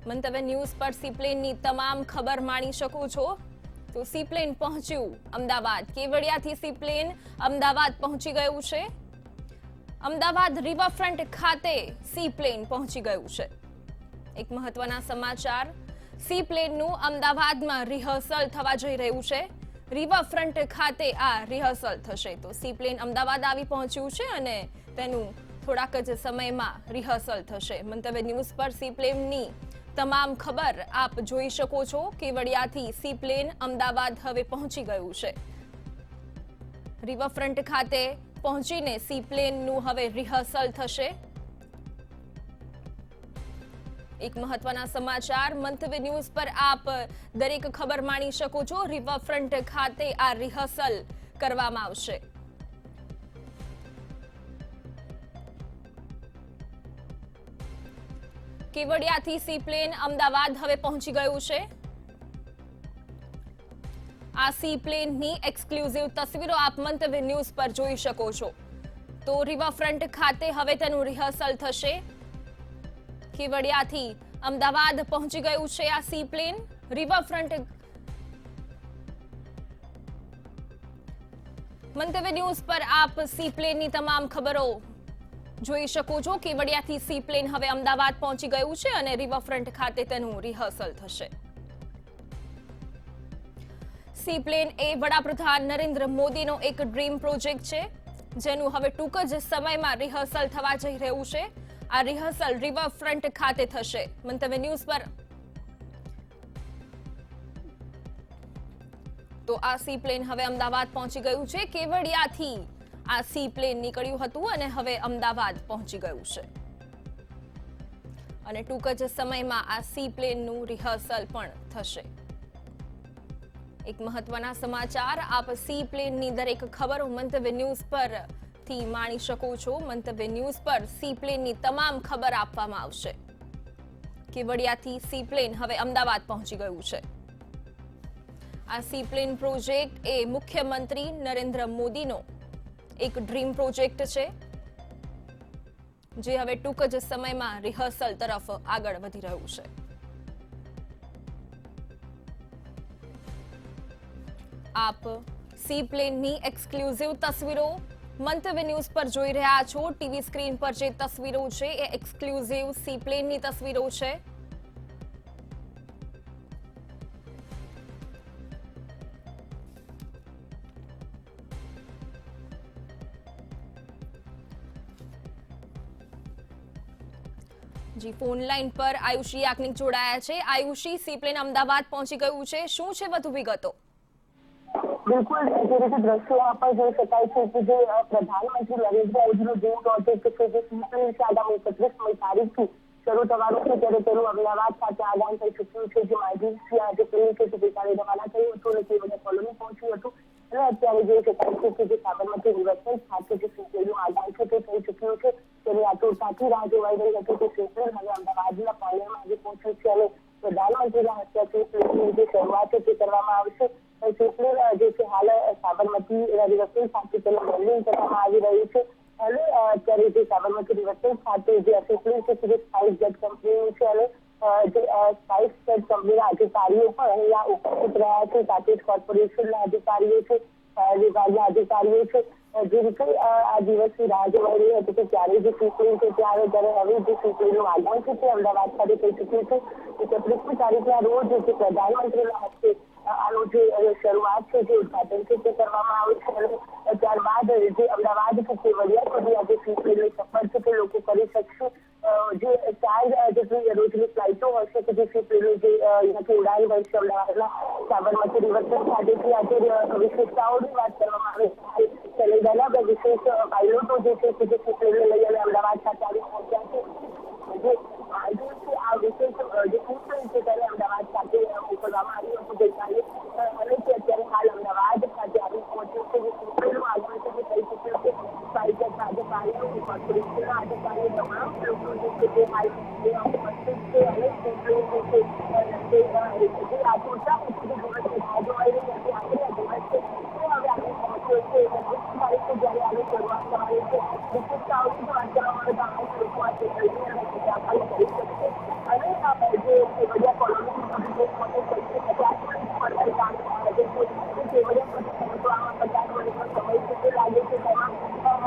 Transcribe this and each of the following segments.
મંતવ્ય ન્યૂઝ પર સીપ્લેનની તમામ ખબર માણી શકો છો। તો સીપ્લેન પહોંચ્યું અમદાવાદ। કેવડિયાથી સીપ્લેન અમદાવાદ પહોંચી ગયું છે। અમદાવાદ રિવરફ્રન્ટ ખાતે સીપ્લેન પહોંચી ગયું છે। એક મહત્વના સમાચાર, સીપ્લેનનું અમદાવાદમાં રિહર્સલ થવા જઈ રહ્યું છે। રિવરફ્રન્ટ ખાતે આ રિહર્સલ થશે। તો સીપ્લેન અમદાવાદ આવી પહોંચ્યું છે અને તેનું થોડાક જ સમયમાં રિહર્સલ થશે। મંતવ્ય ન્યૂઝ પર સીપ્લેનની તમામ ખબર આપ જોઈ શકો છો। કેવડિયાથી સીપ્લેન અમદાવાદ હવે પહોંચી ગયું છે। રિવરફ્રન્ટ ખાતે પહોંચીને સીપ્લેનનું હવે રિહર્સલ થશે। એક મહત્વના સમાચાર, મંતવ્ય ન્યૂઝ પર આપ દરેક ખબર માણી શકો છો। રિવરફ્રન્ટ ખાતે આ રિહર્સલ કરવામાં આવશે। કેવડિયાથી સીપ્લેન અમદાવાદ હવે પહોંચી ગયું છે। આ સીપ્લેનની એક્સક્લુઝિવ તસવીરો આપ મંતવ્ય ન્યૂઝ પર જોઈ શકો છો। તો રિવરફ્રન્ટ ખાતે હવે તેનું રિહર્સલ થશે। કેવડિયાથી અમદાવાદ પહોંચી ગયું છે આ સીપ્લેન। રિવરફ્રન્ટ મંતવ્ય ન્યૂઝ પર આપ સીપ્લેનની તમામ ખબરો જોઈ શકો છો। કેવડિયાથી સીપ્લેન હવે અમદાવાદ પહોંચી ગયું છે અને રિવરફ્રન્ટ ખાતે તેનું રિહર્સલ થશે। સીપ્લેન એ વડાપ્રધાન નરેન્દ્ર મોદીનો એક ડ્રીમ પ્રોજેક્ટ છે, જેનું હવે ટૂંક જ સમયમાં રિહર્સલ થવા જઈ રહ્યું છે। આ રિહર્સલ રિવરફ્રન્ટ ખાતે થશે। મંતવ્ય ન્યૂઝ પર તો આ સીપ્લેન હવે અમદાવાદ પહોંચી ગયું છે। કેવડિયાથી આ સીપ્લેન નીકળ્યું હતું અને હવે અમદાવાદ પહોંચી ગયું છે અને ટૂંક જ સમયમાં આ સીપ્લેનનું રિહર્સલ પણ થશે। એક મહત્વના સમાચાર, આપ સીપ્લેનની દરેક ખબરો મંતવ્ય ન્યૂઝ પરથી માણી શકો છો। મંતવ્ય ન્યૂઝ પર સીપ્લેનની તમામ ખબર આપવામાં આવશે। કેવડિયાથી સીપ્લેન હવે અમદાવાદ પહોંચી ગયું છે। આ સીપ્લેન પ્રોજેક્ટ એ મુખ્યમંત્રી નરેન્દ્ર મોદીનો એક ડ્રીમ પ્રોજેક્ટ છે, જે હવે ટૂંક જ સમયમાં રિહર્સલ તરફ આગળ વધી રહ્યું છે। આપ સીપ્લેનની એક્સક્લુઝિવ તસવીરો મંતવ્ય ન્યૂઝ પર જોઈ રહ્યા છો। ટીવી સ્ક્રીન પર જે તસવીરો છે એ એક્સક્લુઝિવ સીપ્લેનની તસવીરો છે। જી ફોન લાઈન પર આયુષી યાજ્ઞિક જોડાયા છે। આયુષી, સીપ્લેન અમદાવાદ પહોંચી ગયું છે, શું છે વધુ વિગતો? બિલકુલ, જે રીતે દ્રશ્યો આપણે જોઈ શકાય છે કે જે પ્રધાનમંત્રી નરેન્દ્ર મોદીનો ડ્રીમ પ્રોજેક્ટ છે, જે સીપ્લેન છે, આગામી 31મી તારીખથી શરૂ થવાનું છે, ત્યારે તેનું અમદાવાદ ખાતે આગામ થઈ ચૂક્યું છે। જે માહિતી આજે પ્લેન છે તે ગઈકાલે રવાના થયું હતું અને કેવડિયા કોલોની પહોંચ્યું હતું અને અત્યારે જોઈ શકાય છે કે જે સાબરમતી રિવરફ્રન્ટ ખાતે જે સીપ્લેનનું આગામ છે તે થઈ ચૂક્યું છે। તેની આતુરતાથી રાહ જોવાઈ રહી હતી કે સીપ્લેન હવે અમદાવાદના પાલનમાં આજે પહોંચ્યું છે અને પ્રધાનમંત્રીના હસ્તેથી પ્લેનની જે શરૂઆત છે તે કરવામાં આવશે। સીપ્લેન જે છે હાલ સાબરમતી રિવરફ્રન્ટ ખાતે તેનું વેલ્ડિંગ કરવામાં આવી રહ્યું છે અને અત્યારે જે સાબરમતી રિવરફ્રન્ટ ખાતે જે સીપ્લેન છે તે સ્પાઇસ જેટ કંપનીનું છે અને જે સ્પાઇસ જેટ કંપનીના અધિકારીઓ પણ અહીંયા ઉપસ્થિત રહ્યા છે, સાથે જ કોર્પોરેશનના અધિકારીઓ છે, વિભાગના અધિકારીઓ છે। જે રીતે આ દિવસની રાહ જોવાઈ રહી હતી કે ત્યારે જે સીપ્લેન છે ત્યારે હવે જે સીપ્લેનનું આગમન છે તે અમદાવાદ ખાતે થઈ ચૂક્યું છે। 31મી તારીખના રોજ જે પ્રધાનમંત્રીના હસ્તે આનું જે શરૂઆત છે, જે ઉદઘાટન છે તે કરવામાં આવે છે અને ત્યારબાદ જે અમદાવાદ કે કેવડિયા સુધી આ જે સીપ્લેનની સફર છે તે લોકો કરી શકશે। જે 4 જેટલી રોજની ફ્લાઇટો હશે કે જે સીપ્લેનની જે અહીંયાથી ઉડાન ભરશે અમદાવાદના સાબરમતી રિવરફ્રન્ટ ખાતેથી આજે વિશેષતાઓની વાત કરવામાં આવે છે। તેના વિશેષ પાયલોટો જે છે કે જે સીપ્લેનને લઈ અને અમદાવાદ ખાતે આવી પહોંચ્યા છે। જે આજે છે આ વિશેષ જે સીપ્લેન છે તેને અમદાવાદ ખાતે મોકલવામાં આવ્યું હતું ગઈકાલે અને તે અત્યારે હાલ અમદાવાદ ખાતે આવી પહોંચ્યું છે। જે સીપ્લેનનું આગમન છે તે થઈ ચૂક્યું છે। સ્પાઇસ જેટના અધિકારીઓ, કોર્પોરેશનના અધિકારીઓ, તમામ લોકો જે છે તે હાલ ઉપસ્થિત છે અને સીપ્લેન જે છે તે આતુરતા હતી જે દિવસની રાહ જોવાઈ રહી હતી, આખરે દિવસ છે તે હવે આવી પહોંચ્યો છે। 31મી તારીખે જ્યારે આની શરૂઆત થવાની છે, વિશેષતાઓની વાત કરવામાં આવે તો આ લોકો આ સીપ્લેનની અંદર મુસાફરી કરી શકશે અને જે કેવડિયા કોલોની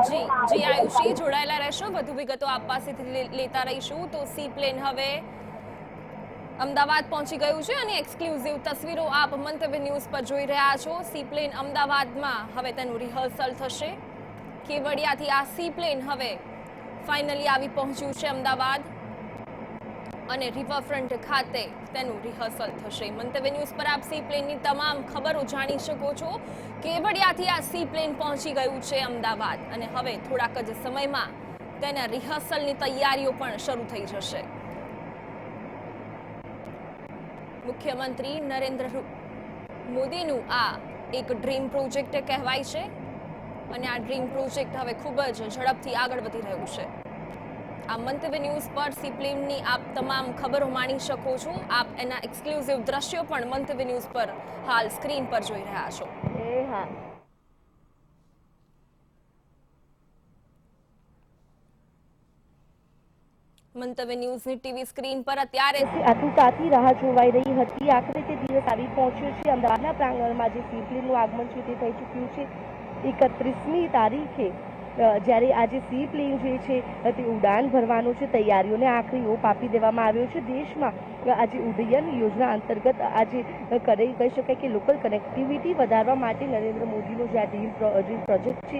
જી આયુષી, જોડાયેલા રહેશો, વધુ વિગતો આપ પાસેથી લેતા રહીશું. તો સી પ્લેન હવે અમદાવાદ પહોંચી ગયું છે અને એક્સક્લુઝિવ તસવીરો આપ મંતવ્ય ન્યૂઝ પર જોઈ રહ્યા છો. સી પ્લેન અમદાવાદમાં હવે તેનું રિહર્સલ થશે. કેવડિયાથી આ સી પ્લેન હવે ફાઇનલી આવી પહોંચ્યું છે અમદાવાદ અને રિવરફ્રન્ટ ખાતે તેનું રિહર્સલ થશે. મંતવ્ય ન્યૂઝ પર આપ સી પ્લેનની તમામ ખબરો જાણી શકો છો. કેવડિયાથી આ સી પ્લેન પહોંચી ગયું છે અમદાવાદ અને હવે થોડાક જ સમયમાં તેના રિહર્સલની તૈયારીઓ પણ શરૂ થઈ જશે. મુખ્યમંત્રી નરેન્દ્ર મોદીનું આ એક ડ્રીમ પ્રોજેક્ટ કહેવાય છે અને આ ડ્રીમ પ્રોજેક્ટ હવે ખૂબ જ ઝડપથી આગળ વધી રહ્યું છે. આ મંતવ્ય ન્યૂઝ પર સી પ્લેનની આપ તમામ ખબરો માણી શકો છો. આપ એના એક્સક્લુઝિવ દ્રશ્યો પણ મંતવ્ય ન્યૂઝ પર હાલ સ્ક્રીન પર જોઈ રહ્યા છો. મંતવ્ય ન્યૂઝની ટીવી સ્ક્રીન પર અત્યારે આતુરતાથી રાહ જોવાઈ રહી હતી. આખરે તે દિવસ આવી પહોંચ્યો છે. અમદાવાદના પ્રાંગણમાં જે સી પ્લેનનું આગમન છે તે થઈ ચૂક્યું છે. 31મી તારીખે જ્યારે આજે સી પ્લેન જે છે તે ઉડાન ભરવાનું છે, તૈયારીઓને આખરી ઓપ આપી દેવામાં આવ્યો છે. દેશમાં આજે ઉડ્ડયન યોજના અંતર્ગત આજે કહી શકાય કે લોકલ કનેક્ટિવિટી વધારવા માટે નરેન્દ્ર મોદીનો જે આ ડ્રીમ પ્રોજેક્ટ છે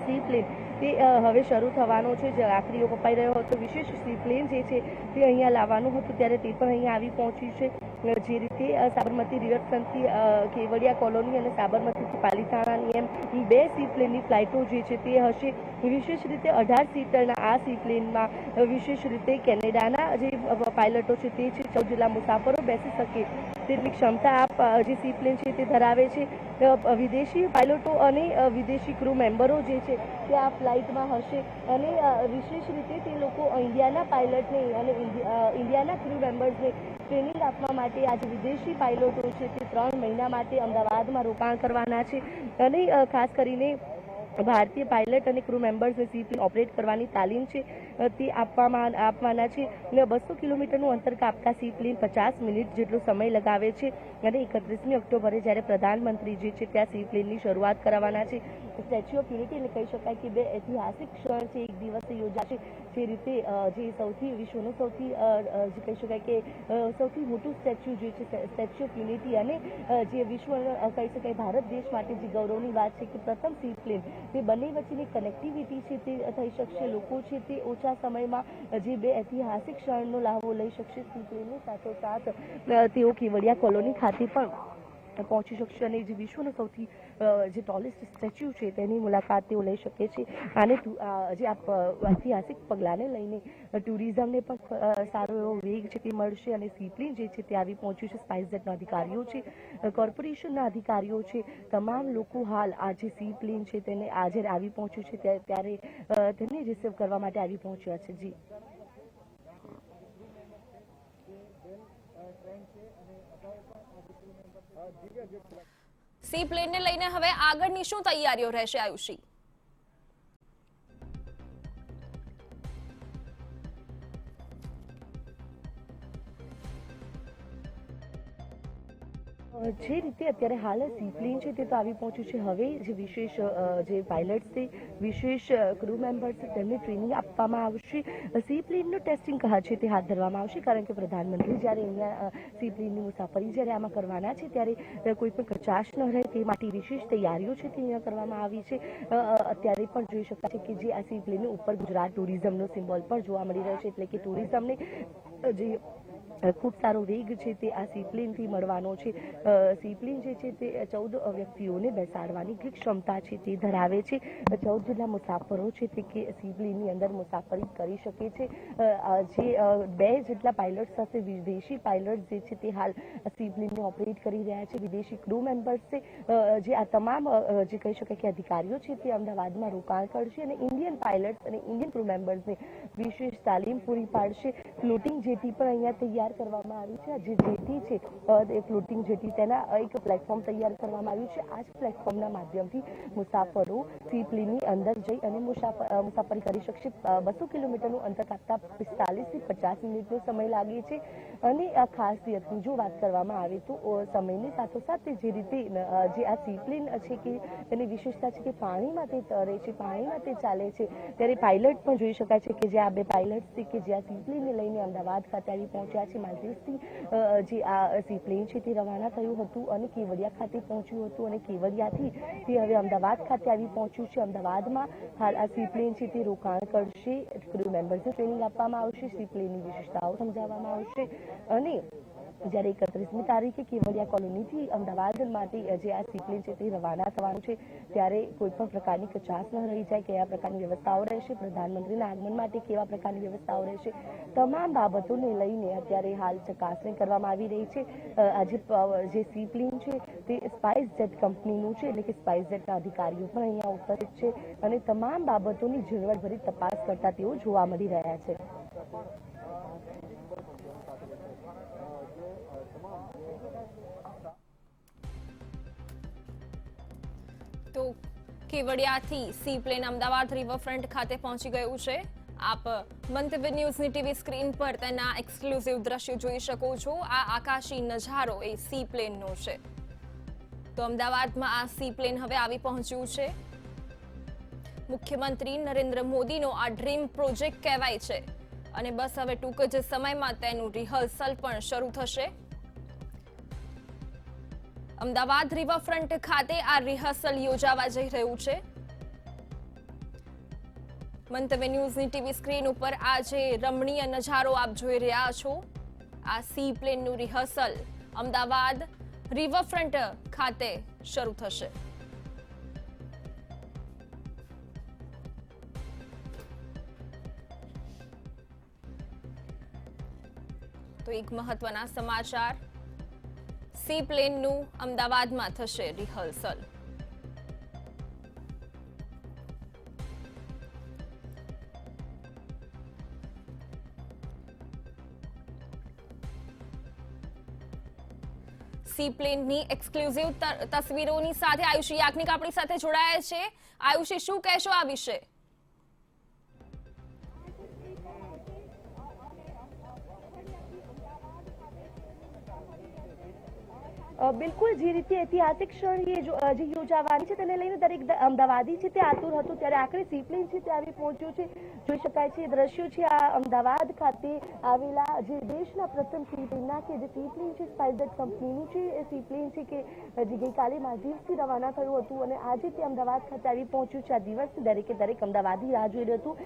સી પ્લેન તે હવે શરૂ થવાનો છે. જે આખરી ઓપ અપાઈ રહ્યો હતો, વિશેષ સી પ્લેન જે છે તે અહીંયા લાવવાનું હતું ત્યારે તે પણ અહીંયા આવી પહોંચી છે. જે રીતે સાબરમતી રિવરફ્રન્ટથી કેવડિયા કોલોની અને સાબરમતીથી પાલીતાણાની એમ 2 સી પ્લેનની ફ્લાઇટો જે છે તે હશે. વિશેષ રીતે 18 સીટરના આ સી પ્લેનમાં વિશેષ રીતે કેનેડાના જે પાયલટો છે તે છે 14 જેટલા મુસાફરો બેસી શકે તેટલી ક્ષમતા આ જે સી પ્લેન છે તે ધરાવે છે. વિદેશી પાયલટો અને વિદેશી ક્રૂ મેમ્બરો જે છે તે આ ફ્લાઇટમાં હશે અને વિશેષ રીતે તે લોકો ઇન્ડિયાના પાયલટને અને ઇન્ડિયાના ક્રૂ મેમ્બર્સને ટ્રેનિંગ આપવા માટે આજે વિદેશી પાયલોટો છે તે 3 મહિના માટે અમદાવાદમાં રોકાણ કરવાના છે અને ખાસ કરીને ભારતીય પાયલટ અને ક્રૂ મેમ્બર્સને સી પ્લેન ઓપરેટ કરવાની તાલીમ છે તે આપવાના છે. 200 કિલોમીટરનું અંતર કાપતા સી પ્લેન 50 મિનિટ જેટલો સમય લગાવે છે અને 31મી ઓક્ટોબરે જ્યારે પ્રધાનમંત્રી જે છે ત્યાં સી પ્લેનની શરૂઆત કરાવવાના છે. સ્ટેચ્યુ ઓફ યુનિટી એટલે કહી શકાય કે 2 ઐતિહાસિક ક્ષણ છે, એક દિવસે યોજાશે. જે રીતે જે સૌથી વિશ્વનું સૌથી જે કહી શકાય કે સૌથી મોટું સ્ટેચ્યુ જે છે સ્ટેચ્યુ ઓફ યુનિટી અને જે વિશ્વ કહી શકાય ભારત દેશ માટે જે ગૌરવની વાત છે કે પ્રથમ સી પ્લેન તે બંને વચ્ચેની કનેક્ટિવિટી છે તે થઈ શકશે. લોકો છે તે ઓછા સમયમાં જે 2 ઐતિહાસિક ક્ષણનો લાભો લઈ શકશે. સી પ્લેનની સાથોસાથ તેઓ કેવડિયા કોલોની ખાતે પણ પહોંચી શકશે અને જે વિશ્વનો સૌથી જે ટોલેસ્ટ સ્ટેચ્યુ છે તેની મુલાકાત તેઓ લઈ શકે છે. આને જે ઐતિહાસિક પગલાંને લઈને ટુરિઝમને પણ સારો એવો વેગ છે તે મળશે અને સી પ્લેન જે છે તે આવી પહોંચ્યું છે. સ્પાઇસજેટના અધિકારીઓ છે, કોર્પોરેશનના અધિકારીઓ છે, તમામ લોકો હાલ આ જે સી પ્લેન છે તેને આજે આવી પહોંચ્યું છે ત્યારે તેને રિસીવ કરવા માટે આવી પહોંચ્યા છે. જી સી પ્લેનને લઈને હવે આગળની શું તૈયારીઓ રહેશે આયુષી? જે રીતે અત્યારે હાલ સી પ્લેન છે તે તો આવી પહોંચ્યું છે. હવે જે વિશેષ જે પાયલટ છે, વિશેષ ક્રૂ મેમ્બર્સ છે તેમને ટ્રેનિંગ આપવામાં આવશે. સી પ્લેનનું ટેસ્ટિંગ છે તે હાથ ધરવામાં આવશે કારણ કે પ્રધાનમંત્રી જ્યારે અહીંયા સી પ્લેનની મુસાફરી જ્યારે આમાં કરવાના છે ત્યારે કોઈ પણ કચાશ ન રહે તે માટે વિશેષ તૈયારીઓ છે તે અહીંયા કરવામાં આવી છે. અત્યારે પણ જોઈ શકાય છે કે જે આ સી પ્લેનની ઉપર ગુજરાત ટુરિઝમનો સિમ્બોલ પણ જોવા મળી રહ્યો છે એટલે કે ટુરિઝમને જે ખૂબ સારો વેગ છે તે આ સી પ્લેનથી મળવાનો છે. સી પ્લેન જે છે તે 14 વ્યક્તિઓને બેસાડવાની ક્ષમતા છે તે ધરાવે છે. 14 જેટલા મુસાફરો છે તે સી પ્લેનની અંદર મુસાફરી કરી શકે છે. જે 2 જેટલા પાયલટ સાથે વિદેશી પાયલટ જે છે તે હાલ સી પ્લેનને ઓપરેટ કરી રહ્યા છે. વિદેશી ક્રૂ મેમ્બર્સ છે જે આ તમામ જે કહી શકાય કે અધિકારીઓ છે તે અમદાવાદમાં રોકાણ કરશે અને ઇન્ડિયન પાયલટ્સ અને ઇન્ડિયન ક્રૂ મેમ્બર્સને વિશેષ તાલીમ પૂરી પાડશે. ફ્લોટિંગ જેટી પણ અહીંયા તૈયાર તૈયાર કરવામાં આવી છે. જે જેટી છે એ ફ્લોટિંગ જેટી, તેના એક પ્લેટફોર્મ તૈયાર કરવામાં આવ્યું છે. આ જ પ્લેટફોર્મના માધ્યમથી મુસાફરો સી પ્લેનની અંદર જઈ અને મુસાફરી કરી શકશે. 200 કિલોમીટરનું અંતર કાપતા 45 થી 50 મિનિટનો સમય લાગે છે. અને આ ખાસિયતની જો વાત કરવામાં આવે તો સમયની સાથોસાથ જે રીતે જે આ સી પ્લેન છે કે તેની વિશેષતા છે કે પાણીમાં તે તરે છે, પાણીમાં તે ચાલે છે. ત્યારે પાયલટ પણ જોઈ શકાય છે કે જે આ બે પાયલટ છે કે જે આ સી પ્લેનને લઈને અમદાવાદ ખાતે આવી પહોંચ્યા છે. માલદીવથી જે આ સી પ્લેન છે તે રવાના થયું હતું અને કેવડિયા ખાતે પહોંચ્યું હતું અને કેવડિયાથી તે હવે અમદાવાદ ખાતે આવી પહોંચ્યું છે. અમદાવાદમાં હાલ આ સી પ્લેન છે તે રોકાણ કરશે. ક્રૂ મેમ્બર્સને ટ્રેનિંગ આપવામાં આવશે, સી પ્લેનની વિશેષતાઓ સમજાવવામાં આવશે. અને જ્યારે 31મી તારીખે કેવડિયા કોલોનીથી અમદાવાદ માટે જે આ સી પ્લેન છે તે રવાના થવાનું છે, ત્યારે કોઈ પણ પ્રકારની કચાશ ન રહી જાય. કયા પ્રકારની વ્યવસ્થાઓ રહેશે, પ્રધાનમંત્રીના આગમન માટે કેવા પ્રકારની વ્યવસ્થાઓ રહેશે, તમામ બાબતોને લઈને અત્યારે હાલ ચકાસણી કરવામાં આવી રહી છે. આજે જે સી પ્લેન છે તે સ્પાઇસ જેટ કંપનીનું છે, એટલે કે સ્પાઇસ જેટના અધિકારીઓ પણ અહીંયા ઉપસ્થિત છે અને તમામ બાબતોની ઝીણવટભરી તપાસ કરતા તેઓ જોવા મળી રહ્યા છે. તો કેવડિયાથી સી પ્લેન અમદાવાદ રિવરફ્રન્ટ ખાતે પહોંચી ગયું છે. આપ મંતવ્ય ન્યૂઝની ટીવી સ્ક્રીન પર તેના એક્સક્લુઝિવ દ્રશ્યો જોઈ શકો છો. આ આકાશી નજારો એ સી પ્લેનનો છે. તો અમદાવાદમાં આ સી પ્લેન હવે આવી પહોંચ્યું છે. મુખ્યમંત્રી નરેન્દ્ર મોદીનો આ ડ્રીમ પ્રોજેક્ટ કહેવાય છે અને બસ હવે ટૂંક જ સમયમાં તેનું રિહર્સલ પણ શરૂ થશે. અમદાવાદ રિવરફ્રન્ટ ખાતે આ રિહર્સલ યોજાવા જઈ રહ્યું છે. મંતવ્ય ન્યૂઝની ટીવી સ્ક્રીન ઉપર આ જે રમણીય નજારો આપ જોઈ રહ્યા છો, આ સી પ્લેનનું રિહર્સલ અમદાવાદ રિવરફ્રન્ટ ખાતે શરૂ થશે. તો એક મહત્વના સમાચાર, સી પ્લેનનું અમદાવાદમાં થશે રિહર્સલ. સી પ્લેનની એક્સક્લુઝિવ તસવીરોની સાથે આયુષી યાજ્ઞિક આપણી સાથે જોડાયા છે. આયુષી, શું કહેશો આ વિશે? બિલકુલ, જે રીતે ઐતિહાસિક ક્ષણ જે યોજાવાની છે તેને લઈને દરેક અમદાવાદી છે તે આતુર હતું. ત્યારે આખરે સી પ્લેન છે તે આવી પહોંચ્યું છે. જોઈ શકાય છે દ્રશ્યો છે આ અમદાવાદ ખાતે આવેલા જે દેશના પ્રથમ સી પ્લેનના કે જે સી પ્લેન છે સ્પાઇસજેટ કંપનીનું છે. એ સી પ્લેન છે કે જે ગઈકાલે માલદીવથી રવાના થયું હતું અને આજે તે અમદાવાદ ખાતે આવી પહોંચ્યું છે. આ દિવસની દરેક અમદાવાદી રાહ જોઈ રહ્યું હતું.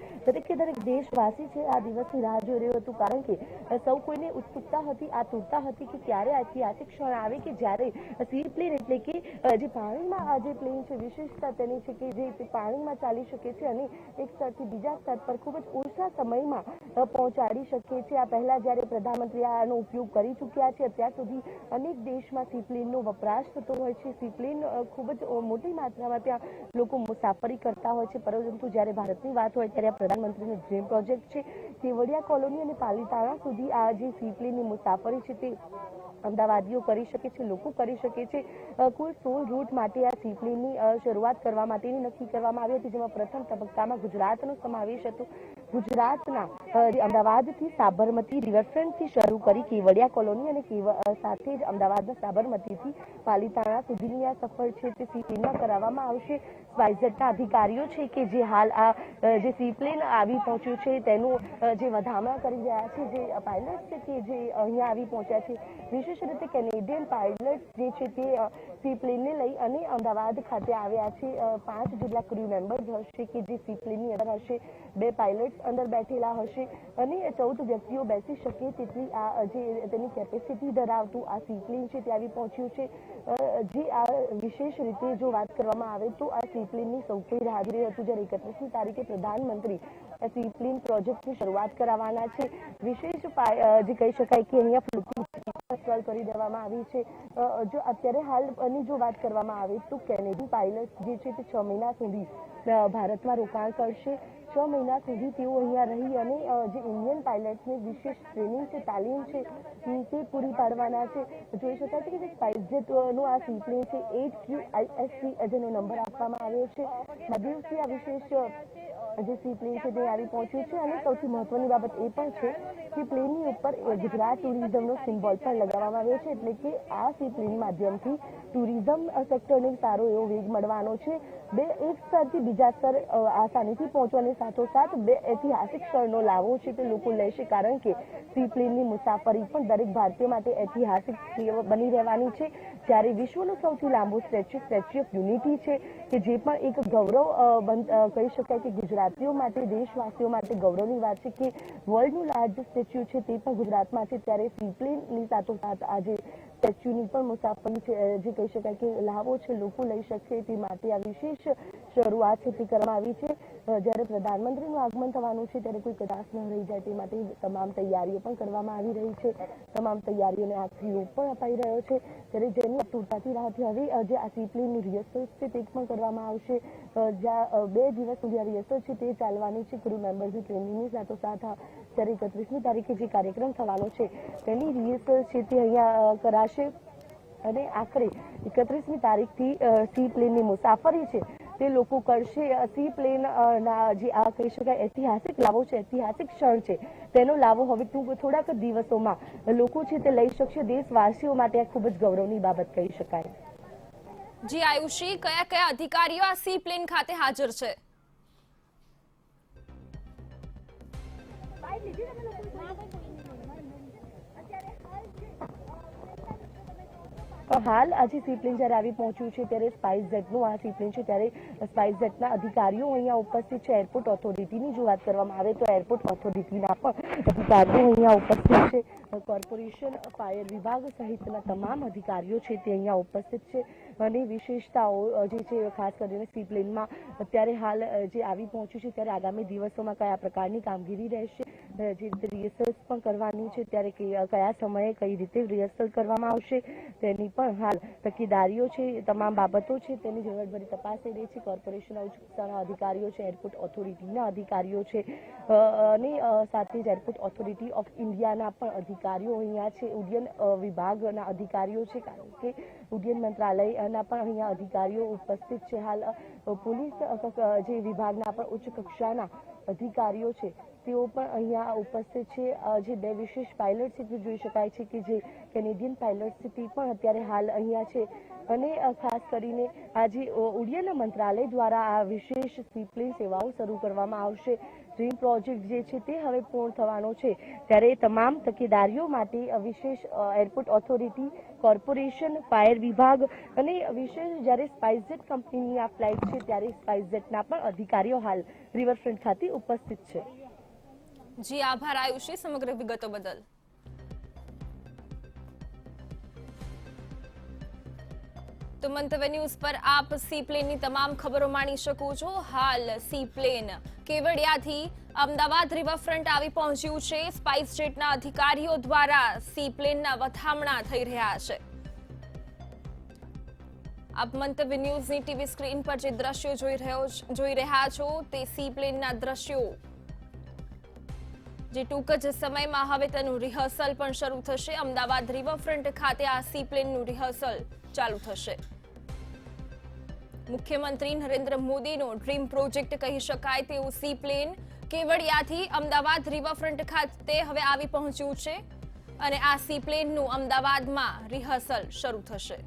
દરેક દેશવાસી છે આ દિવસની રાહ જોઈ રહ્યું હતું, કારણ કે સૌ કોઈને ઉત્સુકતા હતી, આતુરતા હતી કે ક્યારે ઐતિહાસિક ક્ષણ આવે કે જ્યારે સી પ્લેન એટલે કે જે પાણીમાં આ જે પ્લેન છે, વિશેષતા તેની છે કે જે પાણીમાં ચાલી શકે છે અને એક સ્થળથી બીજા સ્થળ પર ખૂબ જ ઓછા સમયમાં પહોંચાડી શકે છે. આ પહેલા જ્યારે પ્રધાનમંત્રી આનો ઉપયોગ કરી ચૂક્યા છે, અત્યાર સુધી અનેક દેશમાં સી પ્લેનનો વપરાશ થતો હોય છે. સી પ્લેન ખૂબ જ મોટી માત્રામાં ત્યાં લોકો મુસાફરી કરતા હોય છે, પરંતુ જ્યારે ભારતની વાત હોય ત્યારે આ પ્રધાનમંત્રીનો ડ્રીમ પ્રોજેક્ટ છે. કેવડિયા કોલોની અને પાલીતાણા સુધી આ જે સી પ્લેનની મુસાફરી છે તે અમદાવાદીઓ કરી શકે છે, લોકો કરી શકે છે. કુલ 16 રૂટ માટે આ સી પ્લેનની શરૂઆત કરવા માટેની નક્કી કરવામાં આવી હતી, જેમાં પ્રથમ તબક્કામાં ગુજરાતનો સમાવેશ હતો. ગુજરાતના અમદાવાદથી સાબરમતી રિવરફ્રન્ટથી શરૂ કરી કેવડિયા કોલોની અને સાથે જ અમદાવાદના સાબરમતીથી પાલીતાણા સુધીની આ સફર છે તે સી પ્લેનમાં કરાવવામાં આવશે. સ્પાઇસજેટના અધિકારીઓ છે કે જે હાલ આ જે સી પ્લેન આવી પહોંચ્યું છે તેનું જે વધામણા કરી રહ્યા છે, જે પાયલટ છે કે જે અહીંયા આવી પહોંચ્યા છે, વિશેષ રીતે કેનેડિયન પાયલટ જે છે તે સી પ્લેનને લઈ અને અમદાવાદ ખાતે આવ્યા છે. 5 જેટલા ક્રૂ મેમ્બર્સ હશે કે જે સી પ્લેનની અંદર હશે. 2 પાયલટ્સ અંદર બેઠેલા હશે અને 14 વ્યક્તિઓ બેસી શકે તેટલી આ જે તેની કેપેસિટી ધરાવતું આ સી પ્લેન છે તે આવી પહોંચ્યું છે. જે આ વિશેષ રીતે જો વાત કરવામાં આવે તો આ સી પ્લેનની સૌથી રાહ જોઈ હતું, જ્યારે 31મી તારીખે પ્રધાનમંત્રી સી પ્લેન પ્રોજેક્ટની શરૂઆત કરાવવાના છે. વિશેષ જે કહી શકાય કે અહીંયા ફ્લોટિંગ ઇન્સ્ટોલ કરી દેવામાં આવી છે. જો અત્યારે હાલની જો વાત કરવામાં આવે તો કેનેડિયન પાયલટ જે છે તે 6 મહિના સુધી ભારતમાં રોકાણ કરશે. 6 મહિના સુધી તેઓ અહીંયા રહી અને જે ઇન્ડિયન પાયલટ્સને વિશેષ ટ્રેનિંગ છે, તાલીમ છે તે પૂરી પાડવાના છે. જોઈ શકાય છે કે જે સ્પાઇસજેટનું આ સીપ્લેન છે 8QISC જેનો નંબર આપવામાં આવ્યો છે. મધ્યવથી આ વિશેષ જે સીપ્લેન છે તે આવી પહોંચ્યું છે અને સૌથી મહત્વની બાબત એ પણ છે કે પ્લેનની ઉપર ગુજરાત ટુરિઝમનો સિમ્બોલ પણ લગાવવામાં આવ્યો છે, એટલે કે આ સીપ્લેન માધ્યમથી ટુરિઝમ સેક્ટરને સારો એવો વેગ મળવાનો છે. એક સ્થળથી બીજા સ્થળ આસાનીથી પહોંચવાની સાથોસાથ બે ઐતિહાસિક સ્થળનો લાભો છે તે લોકો લેશે, કારણ કે સીપ્લેનની મુસાફરી પણ દરેક ભારતીય માટે ઐતિહાસિક બની રહેવાની છે. જ્યારે વિશ્વનો સૌથી લાંબો સ્ટેચ્યુ ઓફ યુનિટી છે કે જે પણ એક ગૌરવ કહી શકાય કે ગુજરાતીઓ માટે, દેશવાસીઓ માટે ગૌરવની વાત છે કે વર્લ્ડનું લાર્જેસ્ટ સ્ટેચ્યુ છે તે પણ ગુજરાતમાં છે. ત્યારે સીપ્લેનની સાથોસાથ આજે સ્ટેચ્યુની પણ મુસાફરી છે જે કહી શકાય કે લાભો છે લોકો લઈ શકશે તે માટે આ વિશેષ શરૂઆત છે તે કરવામાં આવી છે. જ્યારે પ્રધાનમંત્રીનું આગમન થવાનું છે ત્યારે કોઈ કદાચ ન રહી જાય તે માટે તમામ તૈયારીઓ પણ કરવામાં આવી રહી છે. તમામ તૈયારીઓને આખરી ઓપ પણ અપાઈ રહ્યો છે. ત્યારે જેની આતુરતાથી રાહથી હવે જે આ સીપ્લેનની રિહર્સલ છે તે પણ કરવામાં આવશે. જ્યાં 2 દિવસ સુધી આ રિહર્સલ છે તે ચાલવાની છે. ક્રૂ મેમ્બર્સની ટ્રેનિંગની સાથોસાથ ત્યારે 31મી તારીખે જે કાર્યક્રમ થવાનો છે તેની રિહર્સલ છે તે અહીંયા કરાશે અને આખરે 31મી તારીખથી સી પ્લેનની મુસાફરી છે તે લોકો કરશે. સી પ્લેન ના જે આ કહી શકાય ઐતિહાસિક લાભો છે, ઐતિહાસિક ક્ષણ છે, તેનો લાભો હવે થોડાક દિવસોમાં લોકો છે તે લઈ શકશે. દેશવાસીઓ માટે આ ખૂબ જ ગૌરવની બાબત કહી શકાય. જી આયુષી, કયા કયા અધિકારીઓ આ સી પ્લેન ખાતે હાજર છે? હાલ આજે સીપ્લેન જ્યારે આવી પહોંચ્યું છે ત્યારે સ્પાઇસજેટનું આ સીપ્લેન છે ત્યારે સ્પાઇસજેટના અધિકારીઓ અહીંયા ઉપસ્થિત છે. એરપોર્ટ ઓથોરિટીની જો વાત કરવામાં આવે તો એરપોર્ટ ઓથોરિટીના પણ અધિકારીઓ અહીંયા ઉપસ્થિત છે. કોર્પોરેશન, ફાયર વિભાગ સહિતના તમામ અધિકારીઓ છે તે અહીંયા ઉપસ્થિત છે અને વિશેષતાઓ જે છે ખાસ કરીને સીપ્લેનમાં અત્યારે હાલ જે આવી પહોંચ્યું છે ત્યારે આગામી દિવસોમાં કયા પ્રકારની કામગીરી રહેશે, જે રીતે રિહર્સલ પણ કરવાની છે ત્યારે કયા સમયે કઈ રીતે રિહર્સલ કરવામાં આવશે તેની પણ હાલ તકેદારીઓ છે. તમામ બાબતો છે તેની ઝીણવટભરી તપાસ થઈ રહી છે. કોર્પોરેશનના ઉચ્ચ કક્ષાના અધિકારીઓ છે, એરપોર્ટ ઓથોરિટીના અધિકારીઓ છે અને સાથે જ એરપોર્ટ ઓથોરિટી ઓફ ઇન્ડિયાના પણ અધિકારીઓ અહીંયા છે. ઉડ્ડયન વિભાગના અધિકારીઓ છે, કારણ કે ઉડ્ડયન મંત્રાલયના પણ અહીંયા અધિકારીઓ ઉપસ્થિત છે. હાલ પોલીસ જે વિભાગના પણ ઉચ્ચ કક્ષાના અધિકારીઓ છે તેઓ પણ અહીંયા ઉપસ્થિત છે. જે 2 વિશેષ પાયલટ છે તે જોઈ શકાય છે કે જે કેનેડિયન પાયલટ છે તે પણ અત્યારે હાલ અહીંયા છે અને ખાસ કરીને આજે ઉડ્ડયન મંત્રાલય દ્વારા આ વિશેષ સીપ્લેન સેવાઓ શરૂ કરવામાં આવશે. ડ્રીમ પ્રોજેક્ટ જે છે તે હવે પૂર્ણ થવાનો છે ત્યારે તમામ તકેદારીઓ માટે વિશેષ એરપોર્ટ ઓથોરિટી, કોર્પોરેશન, ફાયર વિભાગ અને વિશેષ જ્યારે સ્પાઇસજેટ કંપનીની આ ફ્લાઇટ છે ત્યારે સ્પાઇસજેટના પણ અધિકારીઓ હાલ રિવરફ્રન્ટ ખાતે ઉપસ્થિત છે. જી આભાર આયુષી સમગ્ર વિગતો બદલ. તો મંતવ્ય ન્યૂઝ પર આપ સી પ્લેનની તમામ ખબરો માણી શકો છો. હાલ સી પ્લેન કેવડિયાથી અમદાવાદ રિવરફ્રન્ટ આવી પહોંચ્યું છે. સ્પાઇસજેટના અધિકારીઓ દ્વારા સી પ્લેનના વધામણા થઈ રહ્યા છે. આપ મંતવ્ય ન્યૂઝની ટીવી સ્ક્રીન પર જે દ્રશ્યો જોઈ રહ્યા છો તે સી પ્લેનના દ્રશ્યો, જે ટૂંક જ સમયમાં હવે તેનું રિહર્સલ પણ શરૂ થશે. અમદાવાદ રિવરફ્રન્ટ ખાતે આ સી પ્લેનનું રિહર્સલ ચાલુ થશે. મુખ્યમંત્રી નરેન્દ્ર મોદીનો ડ્રીમ પ્રોજેક્ટ કહી શકાય તેવું સી પ્લેન કેવડિયાથી અમદાવાદ રિવરફ્રન્ટ ખાતે હવે આવી પહોંચ્યું છે અને આ સી પ્લેનનું અમદાવાદમાં રિહર્સલ શરૂ થશે.